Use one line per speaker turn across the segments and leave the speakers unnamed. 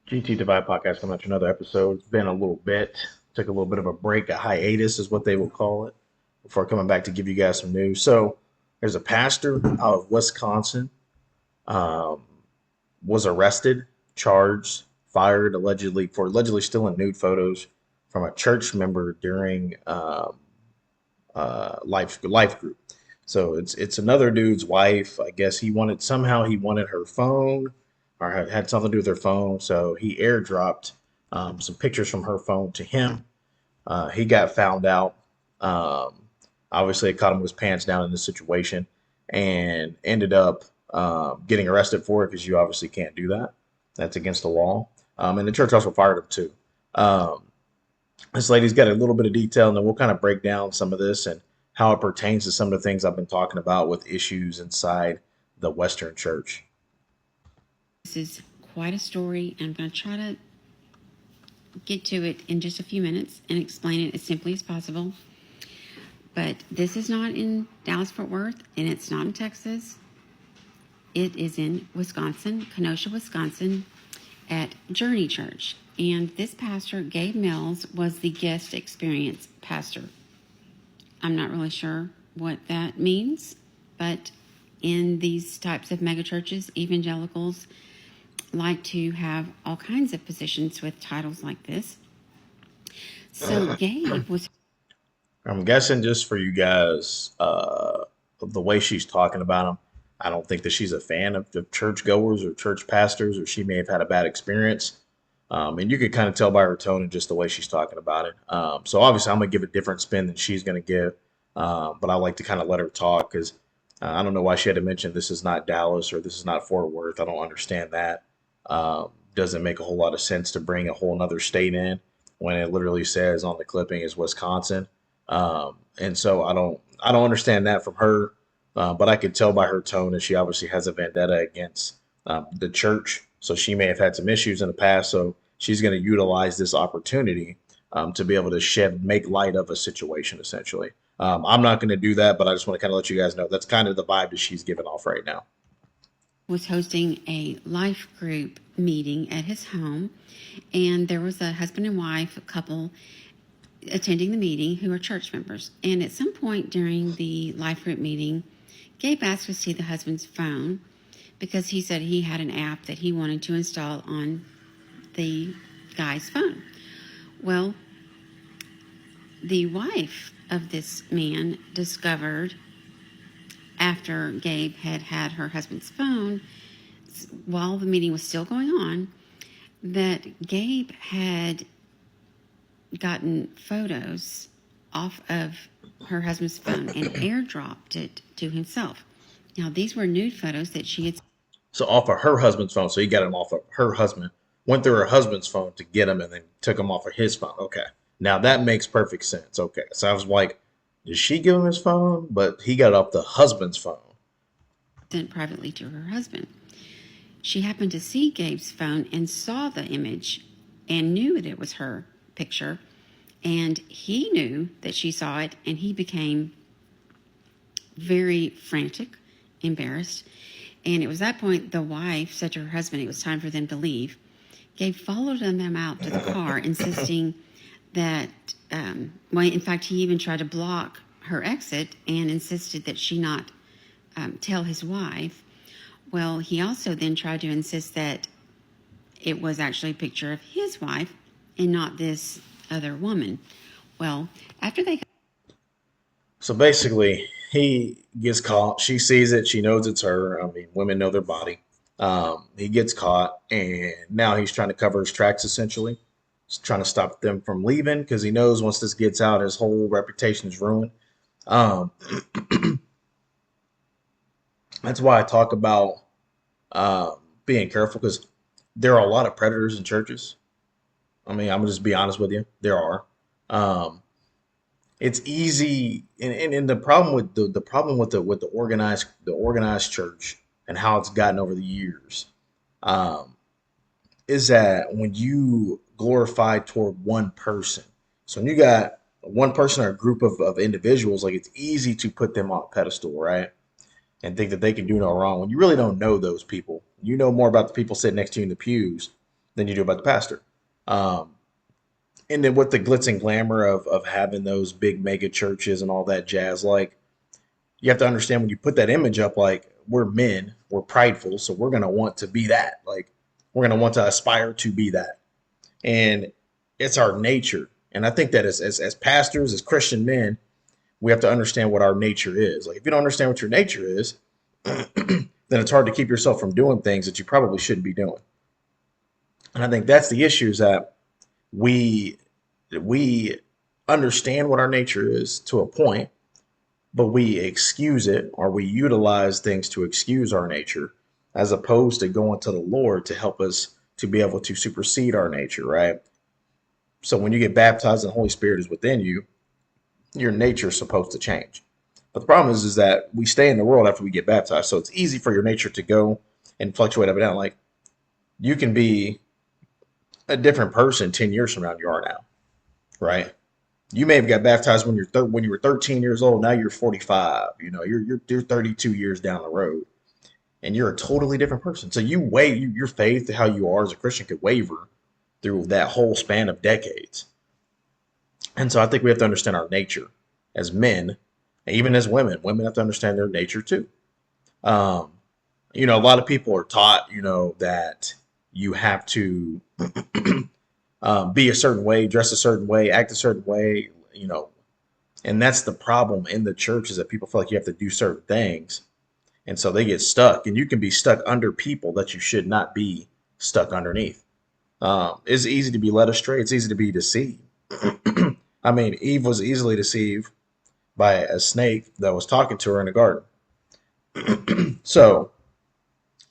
GT Divide Podcast coming at you another episode. It's been a little bit. Took a little bit of a break, a hiatus is what they will call it, before coming back to give you guys some news. So there's a pastor out of Wisconsin, um, was arrested, charged, fired allegedly stealing nude photos from a church member during life group. So it's another dude's wife. I guess he wanted her phone or had something to do with her phone. So he airdropped some pictures from her phone to him. He got found out. Um, Obviously, it caught him with his pants down in this situation, and ended up getting arrested for it because you obviously can't do that. That's against the law. And the church also fired him too. Um, this lady's got a little bit of detail, and then we'll kind of break down some of this and how it pertains to some of the things I've been talking about with issues inside the Western Church.
This is quite a story. I'm going to try to get to it in just a few minutes and explain it as simply as possible. But this is not in Dallas Fort Worth, and it's not in Texas. It is in Wisconsin, Kenosha, Wisconsin, at Journey Church. And this pastor, Gabe Mills, was the guest experience pastor. I'm not really sure what that means, but in these types of megachurches, evangelicals like to have all kinds of positions with titles like this. So Gabe was.
I'm guessing just for you guys, of the way she's talking about him, I don't think that she's a fan of churchgoers or church pastors, or she may have had a bad experience. And you could kind of tell by her tone and just the way she's talking about it. So obviously, I'm gonna give a different spin than she's gonna give, but I like to kind of let her talk because I don't know why she had to mention this is not Dallas or this is not Fort Worth. I don't understand that. Doesn't make a whole lot of sense to bring a whole other state in when it literally says on the clipping is Wisconsin. And so I don't understand that from her, but I could tell by her tone that she obviously has a vendetta against the church. So she may have had some issues in the past. So she's going to utilize this opportunity to be able to make light of a situation, essentially. I'm not going to do that, but I just want to kind of let you guys know that's kind of the vibe that she's giving off right now.
Was hosting a life group meeting at his home, and there was a husband and wife couple attending the meeting who are church members. And at some point during the life group meeting, Gabe asked to see the husband's phone because he said he had an app that he wanted to install on the guy's phone. Well, the wife of this man discovered after Gabe had had her husband's phone while the meeting was still going on that Gabe had gotten photos off of her husband's phone and airdropped it to himself. Now, these were nude photos that she had.
So off of her husband's phone. So he got him off of her husband, went through her husband's phone to get him, and then took him off of his phone. Okay. Now that makes perfect sense. Okay. So I was like, did she give him his phone? But he got off the husband's phone.
Sent privately to her husband. She happened to see Gabe's phone and saw the image and knew that it was her picture. And he knew that she saw it, and he became very frantic, embarrassed. And it was that point the wife said to her husband it was time for them to leave. Gabe followed them out to the car, insisting that, well, in fact, he even tried to block her exit and insisted that she not tell his wife. Well, he also then tried to insist that it was actually a picture of his wife and not this other woman. Well, after they.
So basically, he gets caught. She sees it. She knows it's her. I mean, women know their body. He gets caught, and now he's trying to cover his tracks, essentially. He's trying to stop them from leaving because he knows once this gets out, his whole reputation is ruined. Um, that's why I talk about being careful because there are a lot of predators in churches. I mean, I'm gonna just be honest with you. There are. Um, it's easy, and the problem with the problem with the organized church and how it's gotten over the years um, is that when you glorify toward one person, so when you got one person or a group of individuals, like it's easy to put them on a pedestal, right? And think that they can do no wrong when you really don't know those people. You know more about the people sitting next to you in the pews than you do about the pastor. Um, and then with the glitz and glamour of having those big mega churches and all that jazz, like you have to understand when you put that image up, like we're men, we're prideful, so we're gonna want to be that. Like we're gonna want to aspire to be that, and it's our nature. And I think that as pastors, as Christian men, we have to understand what our nature is. Like if you don't understand what your nature is, then it's hard to keep yourself from doing things that you probably shouldn't be doing. And I think that's the issue is that we we understand what our nature is to a point, but we excuse it or we utilize things to excuse our nature as opposed to going to the Lord to help us to be able to supersede our nature, right? So when you get baptized and the Holy Spirit is within you, your nature is supposed to change. But the problem is that we stay in the world after we get baptized. So it's easy for your nature to go and fluctuate up and down. Like you can be a different person 10 years from now than you are now, right? You may have got baptized when when you were 13 years old. Now you're 45. You know, you're 32 years down the road, and you're a totally different person. So your faith, how you are as a Christian, could waver through that whole span of decades. And so I think we have to understand our nature as men, and even as women. Women have to understand their nature too. Um, a lot of people are taught, that you have to be a certain way, dress a certain way, act a certain way, and that's the problem in the church is that people feel like you have to do certain things. And so they get stuck, and you can be stuck under people that you should not be stuck underneath. It's easy to be led astray. It's easy to be deceived. I mean, Eve was easily deceived by a snake that was talking to her in the garden. So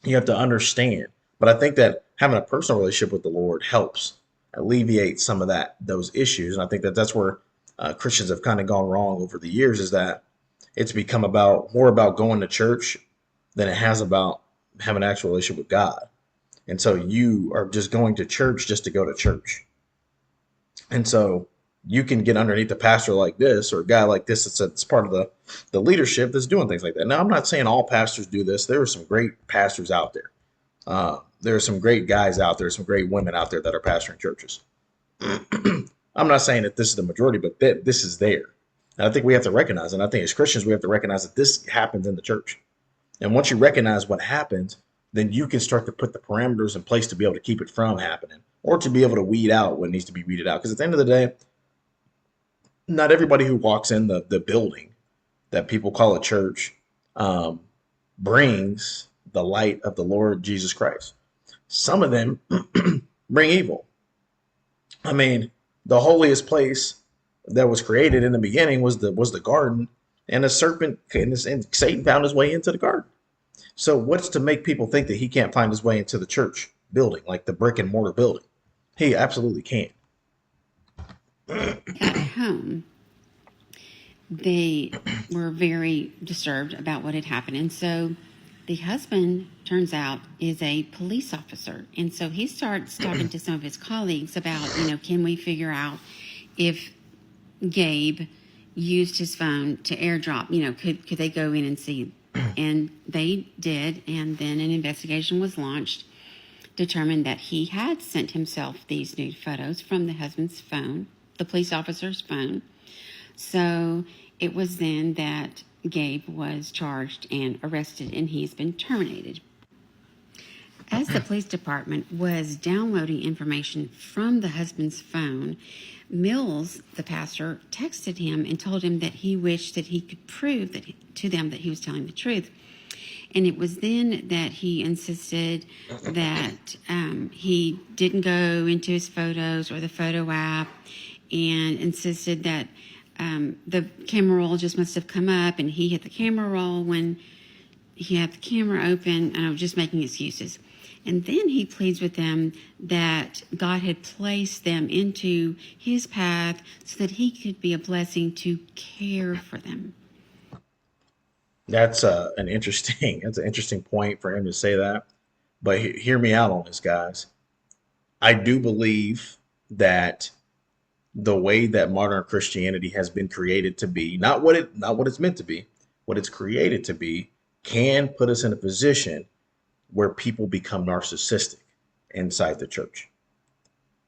you have to understand. But I think that having a personal relationship with the Lord helps alleviate some of those issues. And I think that that's where Christians have kind of gone wrong over the years is that it's become more about going to church than it has about having an actual relationship with God. And so you are just going to church just to go to church. And so you can get underneath a pastor like this or a guy like this that's part of the leadership that's doing things like that. Now, I'm not saying all pastors do this. There are some great pastors out there. There are some great guys out there, some great women out there that are pastoring churches. I'm not saying that this is the majority, but this is there. And I think we have to recognize, and I think as Christians, we have to recognize that this happens in the church. And once you recognize what happens, then you can start to put the parameters in place to be able to keep it from happening or to be able to weed out what needs to be weeded out. Because at the end of the day, not everybody who walks in the building that people call a church um, brings the light of the Lord Jesus Christ. Some of them bring evil. I mean, the holiest place that was created in the beginning was the garden, and a serpent and Satan found his way into the garden. So what's to make people think that he can't find his way into the church building, like the brick and mortar building? He absolutely can.
Got home, they were very disturbed about what had happened. And so the husband, turns out, is a police officer. And so he starts talking to some of his colleagues about, can we figure out if Gabe used his phone to airdrop, could they go in and see? And they did. And then an investigation was launched, determined that he had sent himself these nude photos from the husband's phone, the police officer's phone. So it was then that Gabe was charged and arrested, and he's been terminated. As the police department was downloading information from the husband's phone, Mills, the pastor, texted him and told him that he wished that he could prove to them that he was telling the truth. And it was then that he insisted that he didn't go into his photos or the photo app, and insisted that the camera roll just must have come up and he hit the camera roll when he had the camera open. And I was just making excuses. And then he pleads with them that God had placed them into his path so that he could be a blessing to care for them.
That's that's an interesting point for him to say that. But hear me out on this, guys. I do believe that the way that modern Christianity has been created to be, not what it's meant to be, what it's created to be, can put us in a position where people become narcissistic inside the church.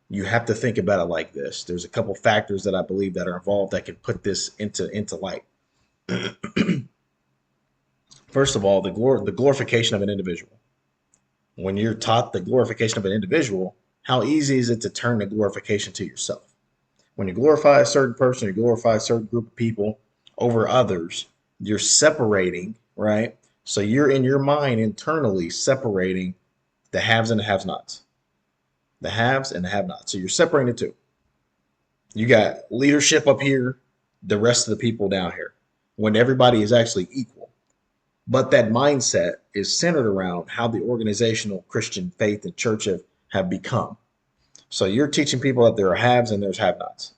You have to think about it like this. There's a couple factors that I believe that are involved that can put this into light. First of all, the glorification of an individual. When you're taught the glorification of an individual, how easy is it to turn the glorification to yourself? When you glorify a certain person, you glorify a certain group of people over others, you're separating, right? So you're in your mind internally separating the haves and the have nots, the haves and the have nots. So you're separating the two. You got leadership up here, the rest of the people down here, when everybody is actually equal. But that mindset is centered around how the organizational Christian faith and church have become. So you're teaching people that there are haves and there's have nots.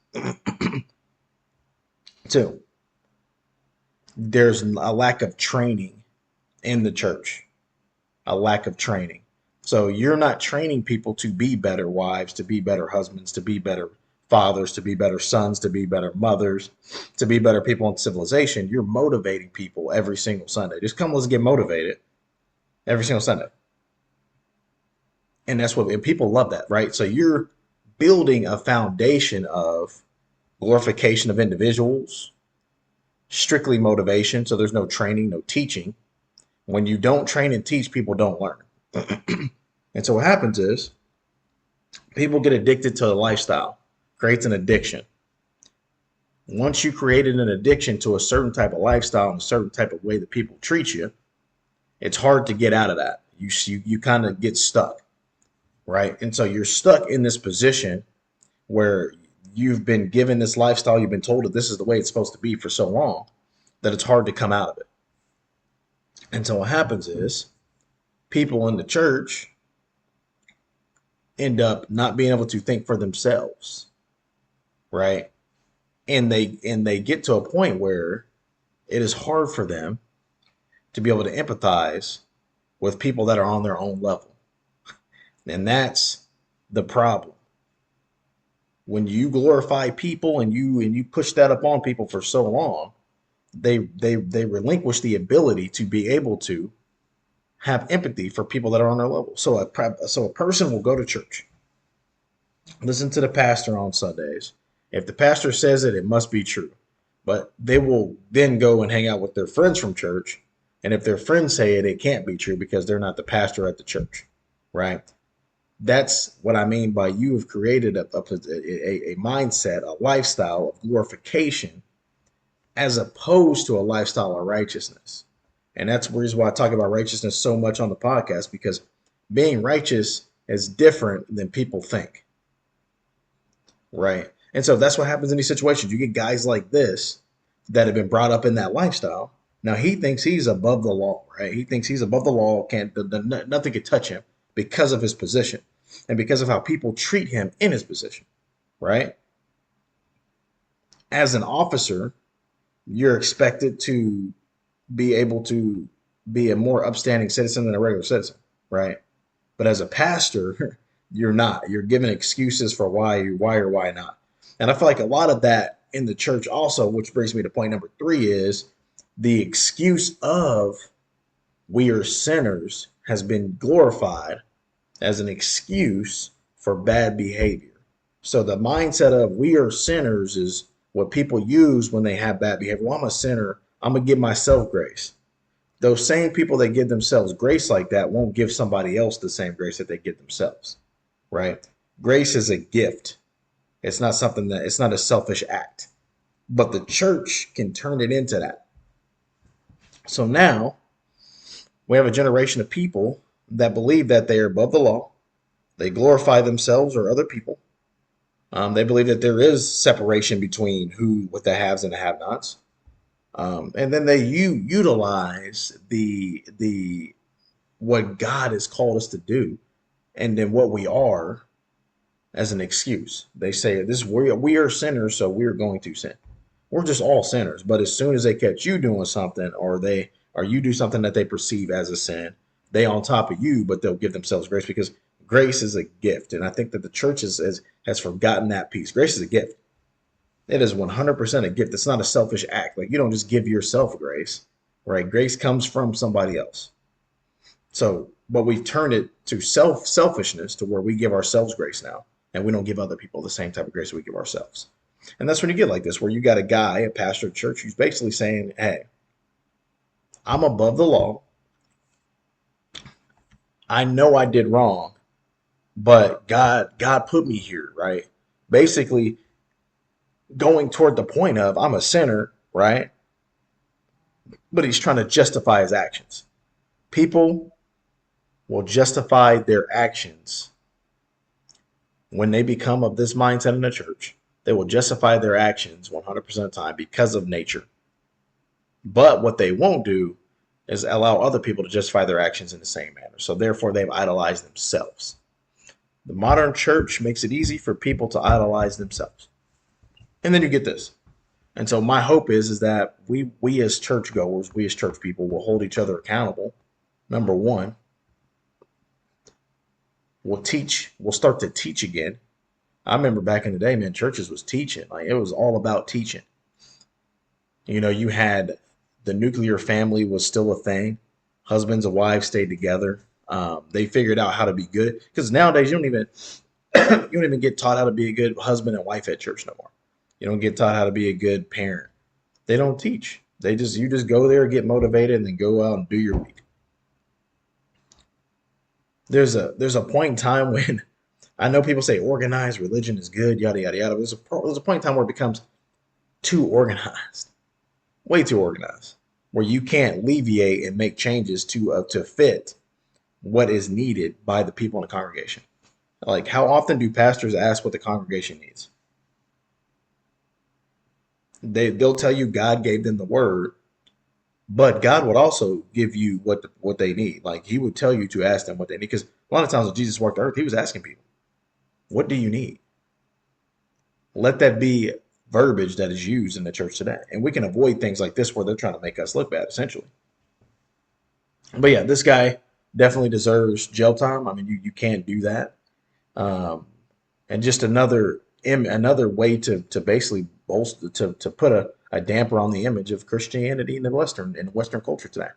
Two, there's a lack of training in the church, a lack of training. So you're not training people to be better wives, to be better husbands, to be better fathers, to be better sons, to be better mothers, to be better people in civilization. You're motivating people every single Sunday. Just come, let's get motivated every single Sunday. And that's what and people love that, right? So you're building a foundation of glorification of individuals, strictly motivation. So there's no training, no teaching. When you don't train and teach, people don't learn. And so what happens is people get addicted to a lifestyle, creates an addiction. Once you created an addiction to a certain type of lifestyle and a certain type of way that people treat you, it's hard to get out of that. You kind of get stuck, right? And so you're stuck in this position where you've been given this lifestyle, you've been told that this is the way it's supposed to be for so long that it's hard to come out of it. And so what happens is people in the church end up not being able to think for themselves, right? And they get to a point where it is hard for them to be able to empathize with people that are on their own level. And that's the problem. When you glorify people and you push that up on people for so long, they relinquish the ability to be able to have empathy for people that are on their level. So a person will go to church, listen to the pastor on Sundays. If the pastor says it, it must be true. But they will then go and hang out with their friends from church. And if their friends say it, it can't be true because they're not the pastor at the church, right? That's what I mean by you have created a mindset, a lifestyle of glorification as opposed to a lifestyle of righteousness. And that's the reason why I talk about righteousness so much on the podcast, because being righteous is different than people think, right? And so that's what happens in these situations. You get guys like this that have been brought up in that lifestyle. Now he thinks he's above the law, right? He thinks he's above the law. Can't nothing can touch him because of his position and because of how people treat him in his position, right? As an officer, you're expected to be able to be a more upstanding citizen than a regular citizen, right? But as a pastor, you're not. You're given excuses for why or why not. And I feel like a lot of that in the church also, which brings me to point number 3, is the excuse of we are sinners has been glorified as an excuse for bad behavior. So the mindset of we are sinners is what people use when they have bad behavior. Well, I'm a sinner. I'm going to give myself grace. Those same people that give themselves grace like that won't give somebody else the same grace that they give themselves, right? Grace is a gift. It's not something it's not a selfish act. But the church can turn it into that. So now we have a generation of people that believe that they are above the law. They glorify themselves or other people. They believe that there is separation between who with the haves and the have-nots. And then they utilize the what God has called us to do, and then what we are as an excuse. They say this we are sinners, so we're going to sin. We're just all sinners. But as soon as they catch you doing something, or you do something that they perceive as a sin, they on top of you, but they'll give themselves grace because grace is a gift. And I think that the church has forgotten that piece. Grace is a gift. It is 100% a gift. It's not a selfish act. Like you don't just give yourself grace, right? Grace comes from somebody else. So, but we've turned it to selfishness to where we give ourselves grace now. and we don't give other people the same type of grace we give ourselves. And that's when you get like this, where you got a guy, a pastor of church, who's basically saying, hey, I'm above the law. I know I did wrong, but God put me here, right? Basically going toward the point of I'm a sinner, right? But he's trying to justify his actions. People will justify their actions when they become of this mindset in the church. They will justify their actions 100% of the time because of nature. But what they won't do is allow other people to justify their actions in the same manner. So therefore, they've idolized themselves. The modern church makes it easy for people to idolize themselves. And then you get this. And so my hope is that we as churchgoers, we as church people will hold each other accountable. Number one, we'll start to teach again. I remember back in the day, man, churches was teaching. Like it was all about teaching. You know, you had the nuclear family was still a thing. Husbands and wives stayed together. They figured out how to be good because nowadays you don't even you don't even get taught how to be a good husband and wife at church no more. You don't get taught how to be a good parent. They don't teach. You just go there, get motivated, and then go out and do your week. There's a point in time when I know people say organized religion is good, yada yada yada. There's a point in time where it becomes too organized, way too organized, where you can't alleviate and make changes to fit what is needed by the people in the congregation. Like, how often do pastors ask what the congregation needs? They'll tell you God gave them the word, but God would also give you what they need. Like He would tell you to ask them what they need. Because a lot of times when Jesus walked the earth, He was asking people, "What do you need?" Let that be verbiage that is used in the church today, and we can avoid things like this where they're trying to make us look bad, essentially. But yeah, this guy definitely deserves jail time. I mean, you can't do that. Um, and just another way to basically bolster to put a damper on the image of Christianity in Western culture today.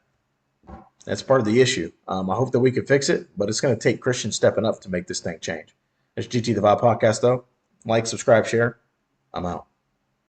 That's part of the issue. I hope that we can fix it, but it's going to take Christians stepping up to make this thing change. It's GT the Vibe podcast, though. Like, subscribe, share. I'm out.